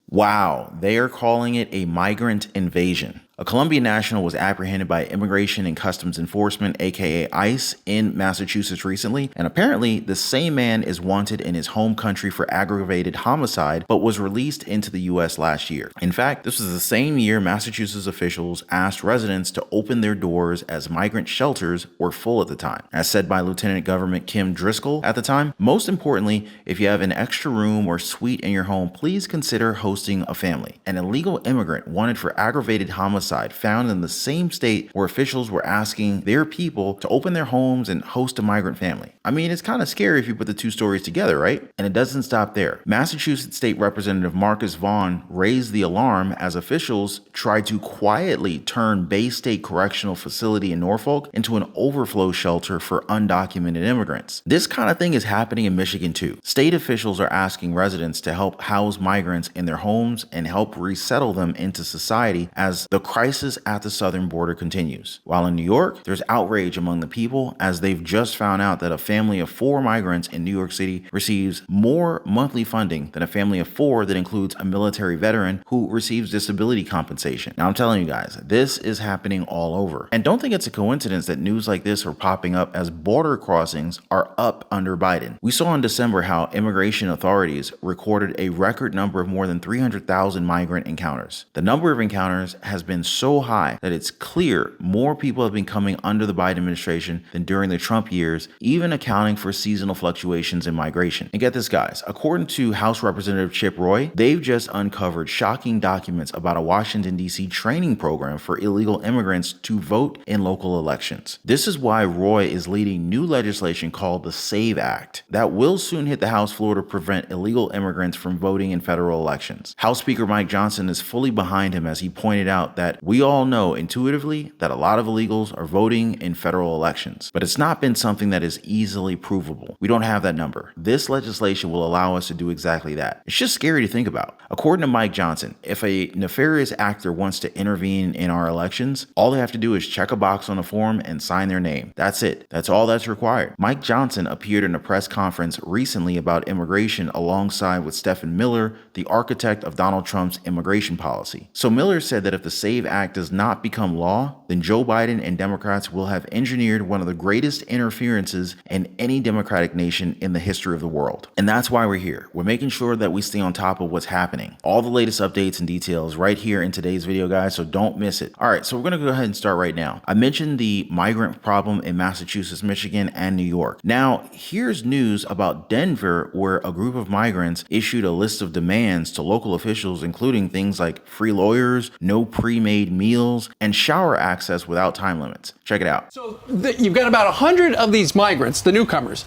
Wow, they are calling it a migrant invasion. A Colombian national was apprehended by Immigration and Customs Enforcement, aka ICE, in Massachusetts recently, and apparently the same man is wanted in his home country for aggravated homicide, but was released into the US last year. In fact, this was the same year Massachusetts officials asked residents to open their doors as migrant shelters were full at the time. As said by Lieutenant Governor Kim Driscoll at the time, most importantly, if you have an extra room or suite in your home, please consider hosting a family. An illegal immigrant wanted for aggravated homicide found in the same state where officials were asking their people to open their homes and host a migrant family. I mean, it's kind of scary if you put the two stories together, right? And it doesn't stop there. Massachusetts State Representative Marcus Vaughn raised the alarm as officials tried to quietly turn Bay State Correctional Facility in Norfolk into an overflow shelter for undocumented immigrants. This kind of thing is happening in Michigan too. State officials are asking residents to help house migrants in their homes and help resettle them into society as the crisis at the southern border continues. While in New York, there's outrage among the people as they've just found out that a family of 4 migrants in New York City receives more monthly funding than a family of 4 that includes a military veteran who receives disability compensation. Now I'm telling you guys, this is happening all over. And don't think it's a coincidence that news like this are popping up as border crossings are up under Biden. We saw in December how immigration authorities recorded a record number of more than 300,000 migrant encounters. The number of encounters has been so high that it's clear more people have been coming under the Biden administration than during the Trump years, even accounting for seasonal fluctuations in migration. And get this, guys, according to House Representative Chip Roy, they've just uncovered shocking documents about a Washington, D.C. training program for illegal immigrants to vote in local elections. This is why Roy is leading new legislation called the SAVE Act that will soon hit the House floor to prevent illegal immigrants from voting in federal elections. House Speaker Mike Johnson is fully behind him as he pointed out that we all know intuitively that a lot of illegals are voting in federal elections, but it's not been something that is easily provable. We don't have that number. This legislation will allow us to do exactly that. It's just scary to think about. According to Mike Johnson, if a nefarious actor wants to intervene in our elections, all they have to do is check a box on a form and sign their name. That's it. That's all that's required. Mike Johnson appeared in a press conference recently about immigration alongside with Stephen Miller, the architect of Donald Trump's immigration policy. So Miller said that if the SAVE Act does not become law, then Joe Biden and Democrats will have engineered one of the greatest interferences in any democratic nation in the history of the world. And that's why we're here. We're making sure that we stay on top of what's happening. All the latest updates and details right here in today's video, guys, so don't miss it. All right, so we're going to go ahead and start right now. I mentioned the migrant problem in Massachusetts, Michigan, and New York. Now, here's news about Denver, where a group of migrants issued a list of demands to local officials, including things like free lawyers, no pre-made meals, and shower access without time limits. Check it out. So you've got about 100 of these migrants, the newcomers.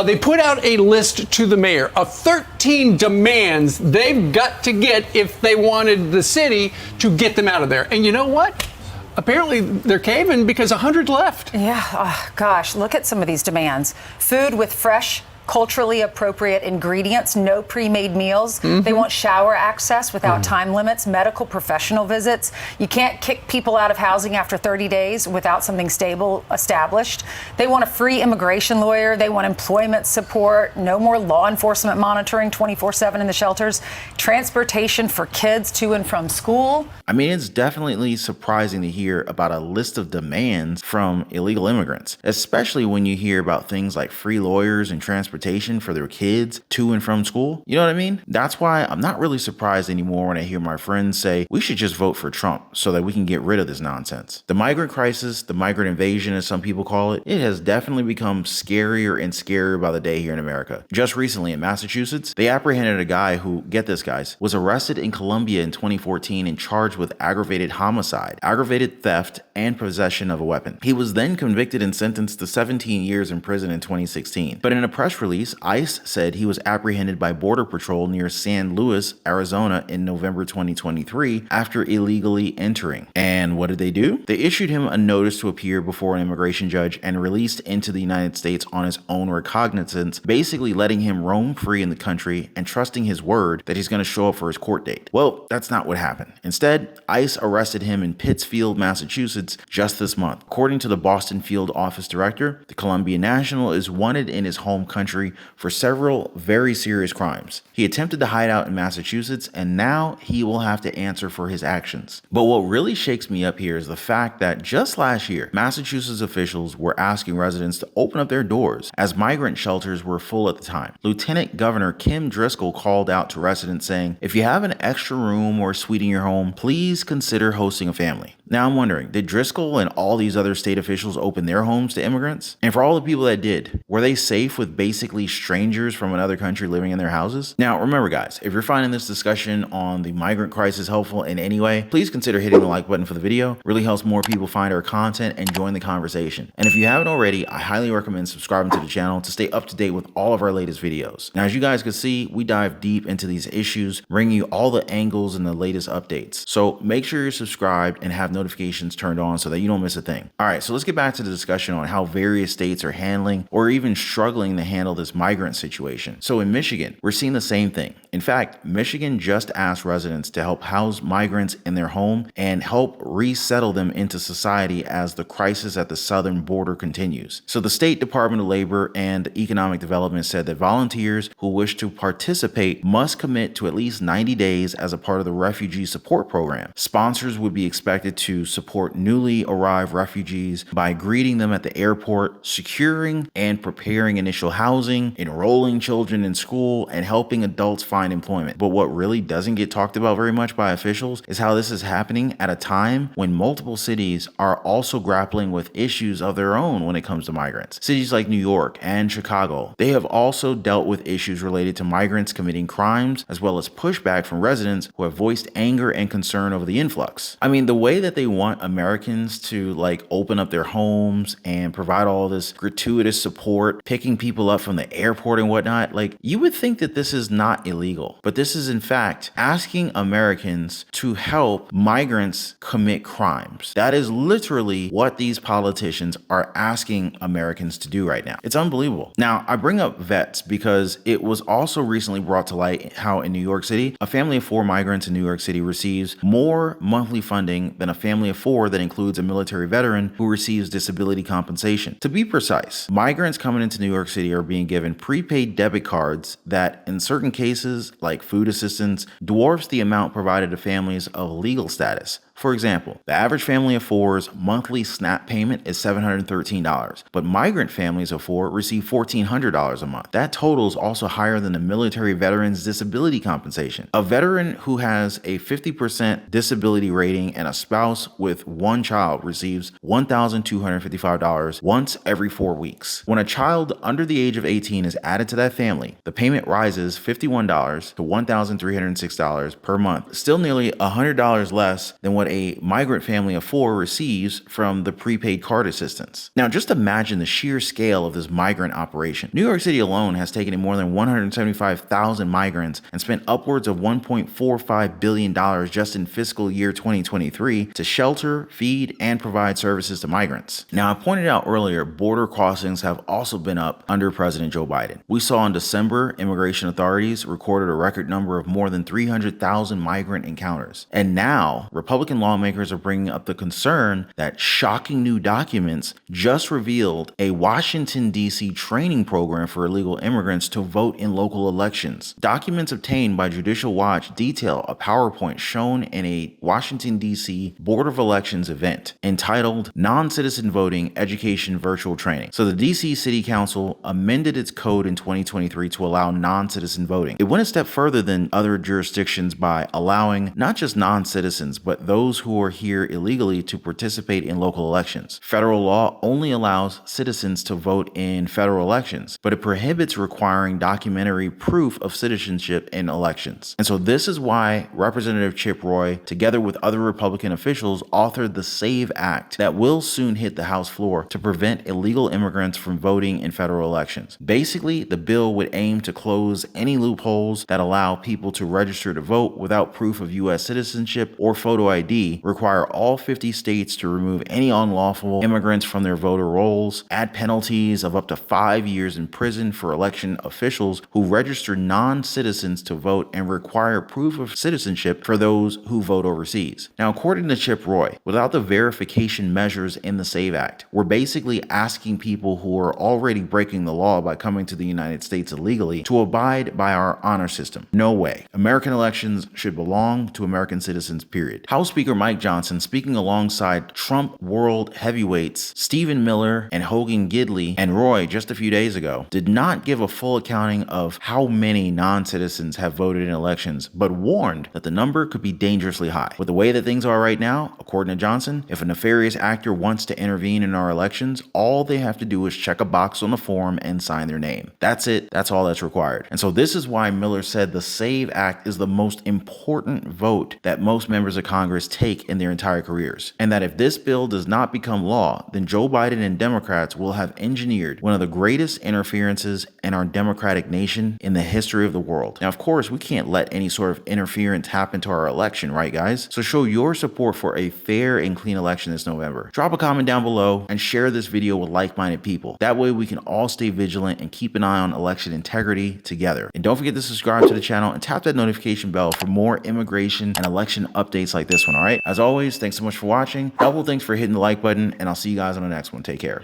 They put out a list to the mayor of 13 demands they've got to get if they wanted the city to get them out of there. And you know what? Apparently they're caving because 100 left. Yeah, oh, gosh, look at some of these demands. Food with fresh, culturally appropriate ingredients, no pre-made meals. They want shower access without time limits, medical professional visits. You can't kick people out of housing after 30 days without something stable established. They want a free immigration lawyer. They want employment support, no more law enforcement monitoring 24/7 in the shelters, transportation for kids to and from school. I mean, it's definitely surprising to hear about a list of demands from illegal immigrants, especially when you hear about things like free lawyers and transportation for their kids to and from school. You know what I mean? That's why I'm not really surprised anymore when I hear my friends say we should just vote for Trump so that we can get rid of this nonsense. The migrant crisis, the migrant invasion as some people call it, it has definitely become scarier and scarier by the day here in America. Just recently in Massachusetts, they apprehended a guy who, get this guys, was arrested in Colombia in 2014 and charged with aggravated homicide, aggravated theft, and possession of a weapon. He was then convicted and sentenced to 17 years in prison in 2016. But in a press release, ICE said he was apprehended by Border Patrol near San Luis, Arizona in November 2023 after illegally entering. And what did they do? They issued him a notice to appear before an immigration judge and released into the United States on his own recognizance, basically letting him roam free in the country and trusting his word that he's going to show up for his court date. Well, that's not what happened. Instead, ICE arrested him in Pittsfield, Massachusetts just this month. According to the Boston field office director, the Colombian national is wanted in his home country country for several very serious crimes. He attempted to hide out in Massachusetts, and now he will have to answer for his actions. But what really shakes me up here is the fact that just last year, Massachusetts officials were asking residents to open up their doors as migrant shelters were full at the time. Lieutenant Governor Kim Driscoll called out to residents saying, if you have an extra room or suite in your home, please consider hosting a family. Now I'm wondering, did Driscoll and all these other state officials open their homes to immigrants? And for all the people that did, were they safe with basically strangers from another country living in their houses? Now remember guys, if you're finding this discussion on the migrant crisis helpful in any way, please consider hitting the like button for the video. It really helps more people find our content and join the conversation. And if you haven't already, I highly recommend subscribing to the channel to stay up to date with all of our latest videos. Now as you guys can see, we dive deep into these issues, bringing you all the angles and the latest updates. So make sure you're subscribed and have notifications turned on so that you don't miss a thing. All right, so let's get back to the discussion on how various states are handling or even struggling to handle this migrant situation. So in Michigan, we're seeing the same thing. In fact, Michigan just asked residents to help house migrants in their home and help resettle them into society as the crisis at the southern border continues. So the State Department of Labor and Economic Development said that volunteers who wish to participate must commit to at least 90 days as a part of the refugee support program. Sponsors would be expected to support newly arrived refugees by greeting them at the airport, securing and preparing initial housing, enrolling children in school, and helping adults find employment. But what really doesn't get talked about very much by officials is how this is happening at a time when multiple cities are also grappling with issues of their own when it comes to migrants. Cities like New York and Chicago, they have also dealt with issues related to migrants committing crimes, as well as pushback from residents who have voiced anger and concern over the influx. I mean, the way that they want Americans to open up their homes and provide all this gratuitous support, picking people up from the airport and whatnot, you would think that this is not illegal, but this is in fact asking Americans to help migrants commit crimes. That is literally what these politicians are asking Americans to do right now. It's unbelievable. Now, I bring up vets because it was also recently brought to light how in New York City, a family of 4 migrants in New York City receives more monthly funding than a family of 4 that includes a military veteran who receives disability compensation. To be precise, migrants coming into New York City are being given prepaid debit cards that in certain cases, like food assistance, dwarfs the amount provided to families of legal status. For example, the average family of 4's monthly SNAP payment is $713, but migrant families of 4 receive $1,400 a month. That total is also higher than the military veteran's disability compensation. A veteran who has a 50% disability rating and a spouse with 1 child receives $1,255 once every 4 weeks. When a child under the age of 18 is added to that family, the payment rises $51 to $1,306 per month, still nearly $100 less than what a migrant family of 4 receives from the prepaid card assistance. Now, just imagine the sheer scale of this migrant operation. New York City alone has taken in more than 175,000 migrants and spent upwards of $1.45 billion just in fiscal year 2023 to shelter, feed, and provide services to migrants. Now, I pointed out earlier, border crossings have also been up under President Joe Biden. We saw in December, immigration authorities recorded a record number of more than 300,000 migrant encounters. And now, Republican lawmakers are bringing up the concern that shocking new documents just revealed a Washington, D.C. training program for illegal immigrants to vote in local elections. Documents obtained by Judicial Watch detail a PowerPoint shown in a Washington, D.C. Board of Elections event entitled Non-Citizen Voting Education Virtual Training. So the D.C. City Council amended its code in 2023 to allow non-citizen voting. It went a step further than other jurisdictions by allowing not just non-citizens, but those who are here illegally to participate in local elections. Federal law only allows citizens to vote in federal elections, but it prohibits requiring documentary proof of citizenship in elections. And so this is why Representative Chip Roy, together with other Republican officials, authored the SAVE Act that will soon hit the House floor to prevent illegal immigrants from voting in federal elections. Basically, the bill would aim to close any loopholes that allow people to register to vote without proof of U.S. citizenship or photo ID, require all 50 states to remove any unlawful immigrants from their voter rolls, add penalties of up to 5 years in prison for election officials who register non-citizens to vote, and require proof of citizenship for those who vote overseas. Now, according to Chip Roy, without the verification measures in the SAVE Act, we're basically asking people who are already breaking the law by coming to the United States illegally to abide by our honor system. No way. American elections should belong to American citizens, period. House Speaker Mike Johnson, speaking alongside Trump world heavyweights Stephen Miller and Hogan Gidley and Roy just a few days ago, did not give a full accounting of how many non-citizens have voted in elections, but warned that the number could be dangerously high. With the way that things are right now, according to Johnson, if a nefarious actor wants to intervene in our elections, all they have to do is check a box on the form and sign their name. That's it. That's all that's required. And so this is why Miller said the SAVE Act is the most important vote that most members of Congress take in their entire careers. And that if this bill does not become law, then Joe Biden and Democrats will have engineered one of the greatest interferences in our democratic nation in the history of the world. Now, of course, we can't let any sort of interference happen to our election, right, guys? So show your support for a fair and clean election this November. Drop a comment down below and share this video with like-minded people. That way we can all stay vigilant and keep an eye on election integrity together. And don't forget to subscribe to the channel and tap that notification bell for more immigration and election updates like this one, all right? As always, thanks so much for watching. Double thanks for hitting the like button, and I'll see you guys on the next one. Take care.